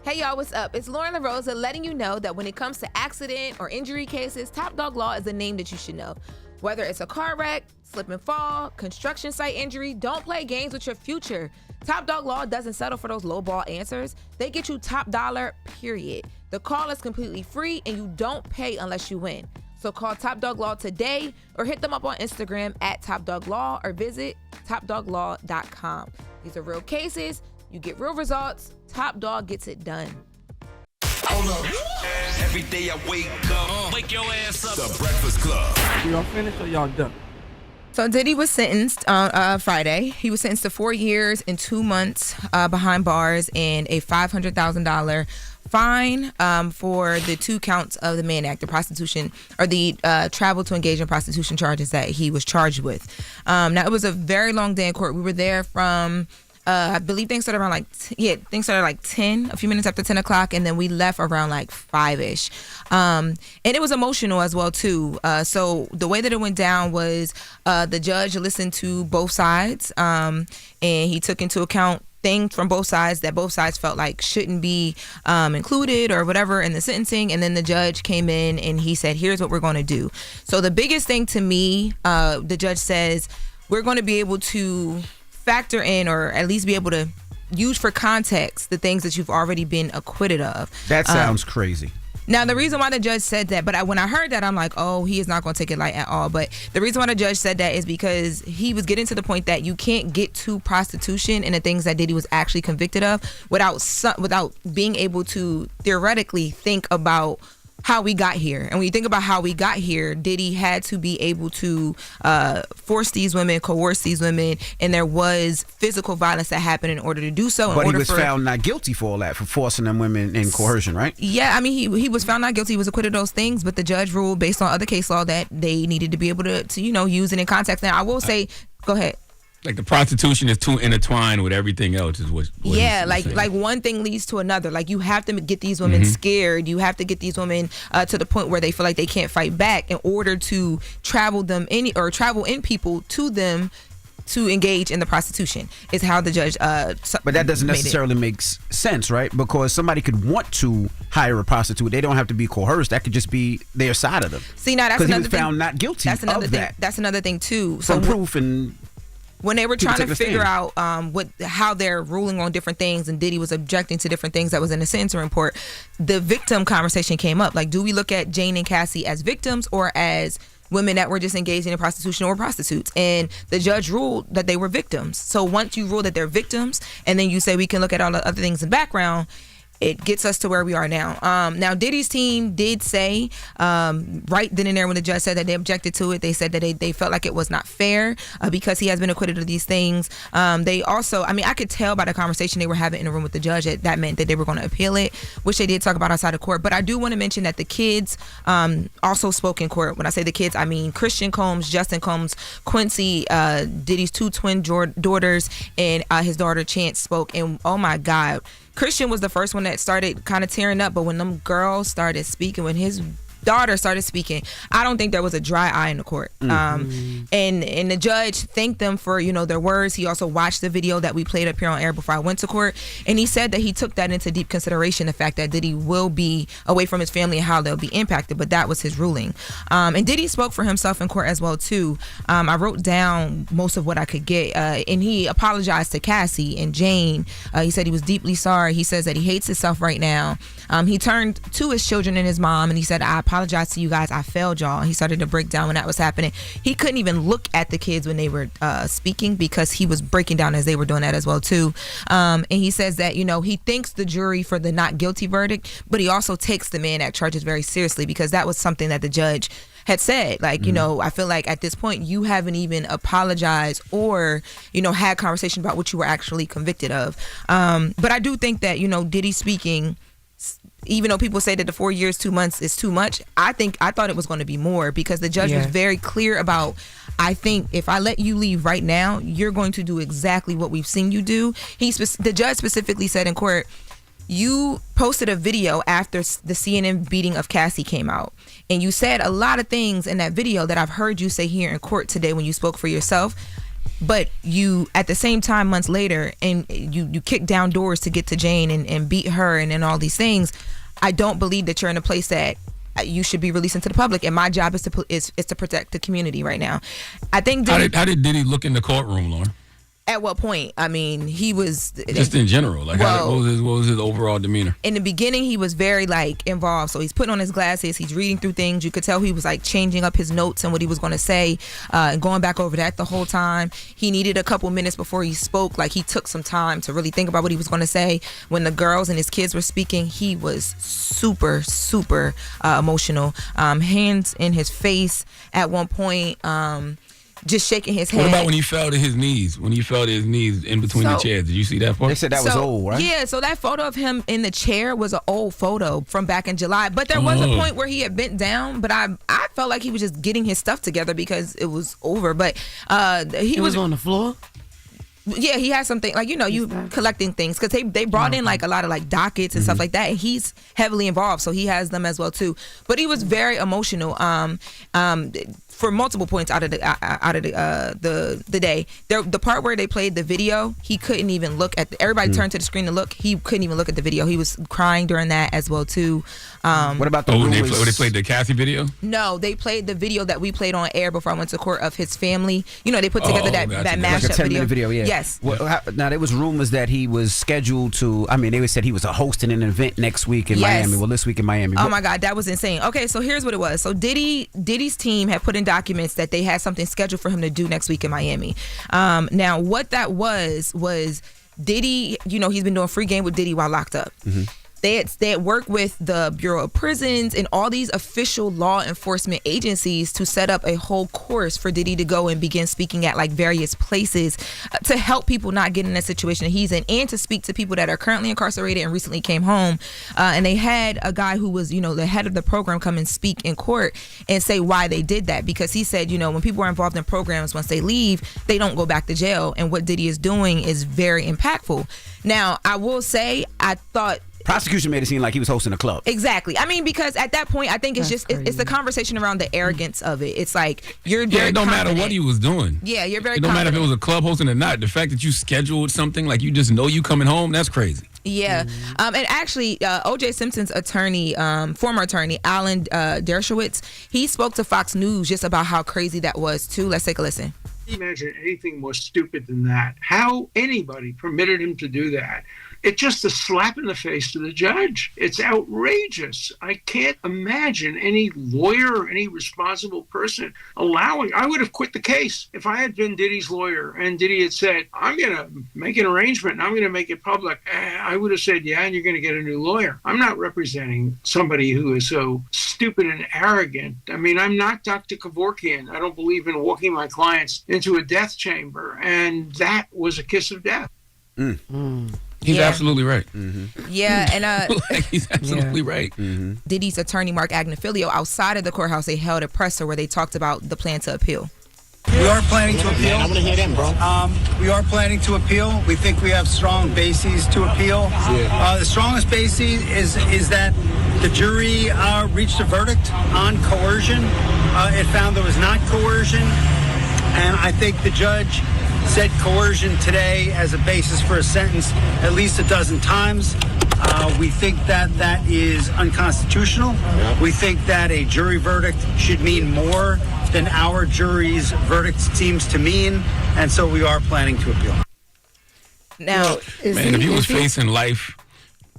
Hey y'all, what's up? It's Loren LoRosa letting you know that when it comes to accident or injury cases, Top Dog Law is a name that you should know. Whether it's a car wreck, slip and fall, construction site injury, don't play games with your future. Top Dog Law doesn't settle for those lowball answers. They get you top dollar, period. The call is completely free and you don't pay unless you win. So call Top Dog Law today or hit them up on Instagram at Top Dog Law or visit topdoglaw.com. These are real cases. You get real results. Top Dog gets it done. Hold up. Every day I wake up. Wake your ass up. The Breakfast Club. Y'all finished or y'all done? So Diddy was sentenced on Friday. He was sentenced to 4 years and 2 months behind bars and a $500,000 fine for the 2 counts of the Mann Act, the prostitution or the travel to engage in prostitution charges that he was charged with. Now it was a very long day in court. We were there from I believe things started around things started like 10, a few minutes after 10 o'clock, and then we left around like 5-ish. And it was emotional as well, too. So the way that it went down was the judge listened to both sides, and he took into account things from both sides that both sides felt like shouldn't be included or whatever in the sentencing. And then the judge came in and he said, here's what we're going to do. So the biggest thing to me, the judge says, we're going to be able to factor in or at least be able to use for context the things that you've already been acquitted of. That sounds crazy. Now, the reason why the judge said that, but when I heard that, I'm like, oh, he is not going to take it light at all. But the reason why the judge said that is because he was getting to the point that you can't get to prostitution and the things that Diddy was actually convicted of without being able to theoretically think about how we got here. And when you think about how we got here, Diddy had to be able to force these women, coerce these women, and there was physical violence that happened in order to do so. But he was found not guilty for all that, for forcing them women in coercion, right? Yeah, I mean, he was found not guilty. He was acquitted of those things, but the judge ruled based on other case law that they needed to be able to use it in context. Now, I will say, go ahead. Like the prostitution is too intertwined with everything else is what yeah, like one thing leads to another. Like you have to get these women scared. You have to get these women to the point where they feel like they can't fight back in order to travel in people to them to engage in the prostitution is how the judge but that doesn't necessarily make sense, right? Because somebody could want to hire a prostitute. They don't have to be coerced. That could just be their side of them. See, now that's another thing. Because he was found not guilty that's another of thing. that. That's another thing too. From proof and when they were trying to figure out how they're ruling on different things, and Diddy was objecting to different things that was in the sentencing report, the victim conversation came up. Like, do we look at Jane and Cassie as victims or as women that were just engaging in prostitution or prostitutes? And the judge ruled that they were victims. So once you rule that they're victims, and then you say we can look at all the other things in background, it gets us to where we are now. Now, Diddy's team did say right then and there when the judge said that they objected to it, they said that they felt like it was not fair because he has been acquitted of these things. They also, I mean, I could tell by the conversation they were having in the room with the judge that meant that they were going to appeal it, which they did talk about outside of court. But I do want to mention that the kids also spoke in court. When I say the kids, I mean Christian Combs, Justin Combs, Quincy, Diddy's 2 twin daughters, and his daughter Chance spoke. And oh my God, Christian was the first one that started kind of tearing up, but when them girls started speaking, when his daughter started speaking, I don't think there was a dry eye in the court. And the judge thanked them for their words. He also watched the video that we played up here on air before I went to court, and he said that he took that into deep consideration, the fact that Diddy will be away from his family and how they'll be impacted, but that was his ruling. And Diddy spoke for himself in court as well too. I wrote down most of what I could get, and he apologized to Cassie and Jane. He said he was deeply sorry. He says that he hates himself right now. He turned to his children and his mom and he said, I apologize to you guys. I failed y'all. He started to break down when that was happening. He couldn't even look at the kids when they were speaking because he was breaking down as they were doing that as well too. And he says that, he thanks the jury for the not guilty verdict, but he also takes the Mann Act charges very seriously because that was something that the judge had said. Like, I feel like at this point you haven't even apologized or, had conversation about what you were actually convicted of. But I do think that, Diddy speaking, even though people say that the 4 years, 2 months is too much, I thought it was going to be more because the judge was very clear about, I think if I let you leave right now, you're going to do exactly what we've seen you do. The judge specifically said in court, you posted a video after the CNN beating of Cassie came out, and you said a lot of things in that video that I've heard you say here in court today when you spoke for yourself. but you at the same time months later, and you kick down doors to get to Jane and beat her and all these things. I don't believe that you're in a place that you should be releasing to the public, and my job is to protect the community right now. I think how did Diddy look in the courtroom, Lauren? At what point? I mean, he was just in general. Like, what was his overall demeanor? In the beginning, he was very involved. So he's putting on his glasses. He's reading through things. You could tell he was changing up his notes and what he was going to say, and going back over that the whole time. He needed a couple minutes before he spoke. He took some time to really think about what he was going to say. When the girls and his kids were speaking, he was super, super emotional. Hands in his face at one point. Just shaking his head. What about when he fell to his knees? When he fell to his knees in between the chairs, did you see that part? They said that was old, right? Yeah, so that photo of him in the chair was an old photo from back in July. But there was a point where he had bent down, but I felt like he was just getting his stuff together because it was over. But he was on the floor. Yeah, he has something you collecting things because they brought in a lot of dockets and stuff like that, and he's heavily involved, so he has them as well too. But he was very emotional. For multiple points out of the day. The part where they played the video, he couldn't even look at everybody turned to the screen to look. He couldn't even look at the video. He was crying during that as well too. What about the when they played the Cassie video? No, they played the video that we played on air before I went to court of his family. They put together that mashup like a 10-minute video. Yeah. Yes. Well, now there was rumors that he was scheduled to. I mean, they said he was hosting an event next week in Miami. Well, this week in Miami. Oh my God, that was insane. Okay, so here's what it was. So Diddy's team had put in documents that they had something scheduled for him to do next week in Miami. Now, what that was Diddy. He's been doing free game with Diddy while locked up. Mm-hmm. They had worked with the Bureau of Prisons and all these official law enforcement agencies to set up a whole course for Diddy to go and begin speaking at various places to help people not get in that situation that he's in, and to speak to people that are currently incarcerated and recently came home. And they had a guy who was, the head of the program come and speak in court and say why they did that, because he said, when people are involved in programs, once they leave, they don't go back to jail. And what Diddy is doing is very impactful. Now, I will say, I thought prosecution made it seem like he was hosting a club. Exactly. I mean, because at that point, I think it's it's the conversation around the arrogance of it. It's you're very it don't confident. matter what he was doing. Yeah, you're very. It don't matter if it was a club hosting or not. The fact that you scheduled something you just know you coming home, that's crazy. Yeah. And actually, O.J. Simpson's attorney, former attorney, Alan Dershowitz, he spoke to Fox News just about how crazy that was too. Let's take a listen. Imagine anything more stupid than that. How anybody permitted him to do that? It's just a slap in the face to the judge. It's outrageous. I can't imagine any lawyer or any responsible person allowing. I would have quit the case if I had been Diddy's lawyer and Diddy had said, I'm going to make an arrangement and I'm going to make it public. I would have said, yeah, and you're going to get a new lawyer. I'm not representing somebody who is so stupid and arrogant. I mean, I'm not Dr. Kevorkian. I don't believe in walking my clients into a death chamber. And that was a kiss of death. He's absolutely right. Mm-hmm. Yeah, and he's absolutely right. Mm-hmm. Diddy's attorney, Mark Agnifilio, outside of the courthouse, they held a presser where they talked about the plan to appeal. We are planning to appeal. I want to hear them, bro. We are planning to appeal. We think we have strong bases to appeal. The strongest basis is that the jury reached a verdict on coercion. It found there was not coercion, and I think the judge said coercion today as a basis for a sentence at least a dozen times. We think that is unconstitutional. We think that a jury verdict should mean more than our jury's verdict seems to mean, and so we are planning to appeal. Now, if he was facing life...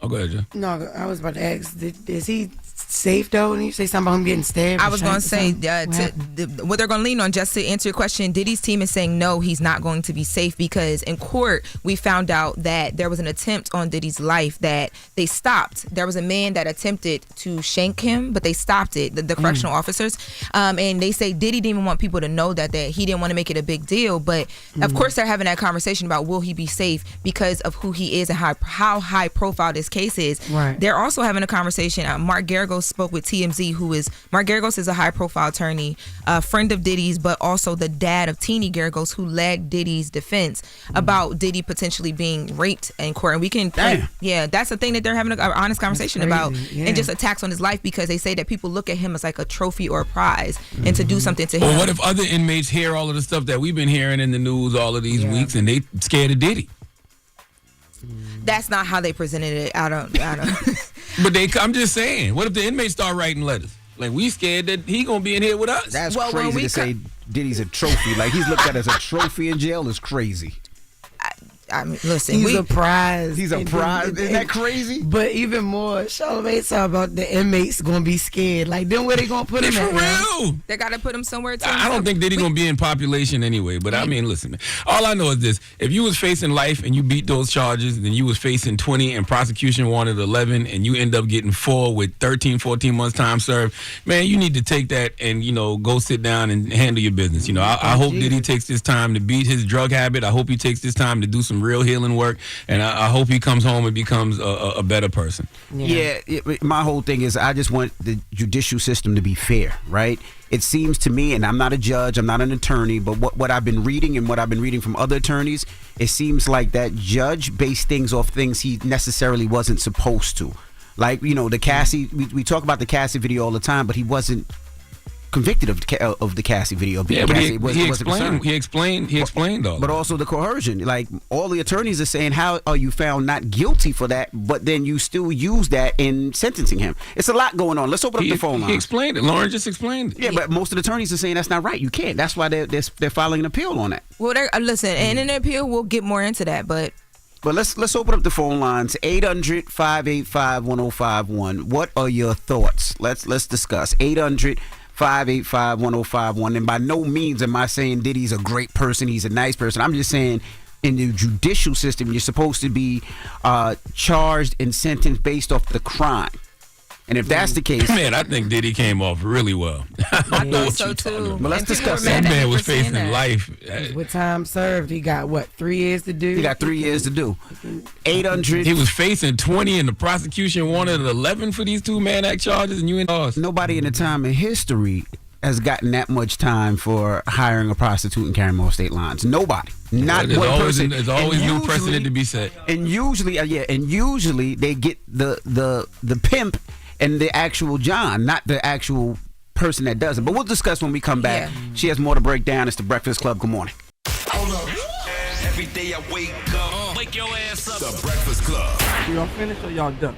Oh, go ahead, Joe. No, I was about to ask, is he safe, though? And you say something about him getting stabbed? I was going to say, what they're going to lean on, just to answer your question, Diddy's team is saying no, he's not going to be safe, because in court, we found out that there was an attempt on Diddy's life that they stopped. There was a man that attempted to shank him, but they stopped it, the correctional officers. And they say Diddy didn't even want people to know that he didn't want to make it a big deal. But of course, they're having that conversation about will he be safe because of who he is and how high profile this case is. Right. They're also having a conversation. Mark Geragos Geragos spoke with TMZ, who is Mark Geragos is a high-profile attorney, a friend of Diddy's, but also the dad of Teeny Geragos, who led Diddy's defense about Diddy potentially being raped in court. And we can, that's the thing that they're having an honest conversation about, and just attacks on his life, because they say that people look at him as like a trophy or a prize, and to do something to him. Or what if other inmates hear all of the stuff that we've been hearing in the news all of these weeks, and they scared of Diddy? That's not how they presented it. I don't. But I'm just saying, what if the inmates start writing letters? Like, we scared that he gonna be in here with us. That's crazy to say Diddy's a trophy. Like, he's looked at as a trophy in jail is crazy. I mean, listen, he's a prize. He's a prize. Isn't that crazy? But even more, Charlamagne talking about the inmates gonna be scared. Like, then where they gonna put him at? For real? They gotta put him somewhere. I don't think Diddy gonna be in population anyway. But I mean, listen, man. All I know is this: if you was facing life and you beat those charges, then you was facing 20 and prosecution wanted 11, and you end up getting 4 with 13, 14 months time served. Man, you need to take that and go sit down and handle your business. I hope Diddy takes this time to beat his drug habit. I hope he takes this time to do some real healing work, and I hope he comes home and becomes a better person. My whole thing is I just want the judicial system to be fair, right? It seems to me, and I'm not a judge, I'm not an attorney, but what I've been reading and what I've been reading from other attorneys, it seems like that judge based things off things he necessarily wasn't supposed to. Like, the Cassie, we talk about the Cassie video all the time, but he wasn't convicted of the Cassie video. Yeah, but he explained all. But also the coercion. Like, all the attorneys are saying, how are you found not guilty for that, but then you still use that in sentencing him? It's a lot going on. Let's open up the phone line. He explained it. Loren just explained it. Yeah, but most of the attorneys are saying that's not right. You can't. That's why they're filing an appeal on that. Well, listen, and in the appeal, we'll get more into that, but let's open up the phone lines. 800-585-1051. What are your thoughts? Let's discuss. 800-585-1051. And by no means am I saying Diddy's a great person, he's a nice person. I'm just saying in the judicial system, you're supposed to be charged and sentenced based off the crime. And if that's the case, man, I think Diddy came off really well. I thought so too. But let's discuss that. That man was facing life. With time served, he got 3 years to do? He got 3 years to do. 800. He was facing 20, and the prosecution wanted 11 for these 2 Mann Act charges, and you ain't lost. Nobody in the time in history has gotten that much time for hiring a prostitute and carrying off state lines. Nobody. Not one person. There's always new precedent to be set. And usually, they get the pimp and the actual John, not the actual person that does it. But we'll discuss when we come back. Yeah. She has more to break down. It's the Breakfast Club. Good morning. Hold up. Every day I wake up, wake your ass up. The Breakfast Club. Y'all finished or y'all done?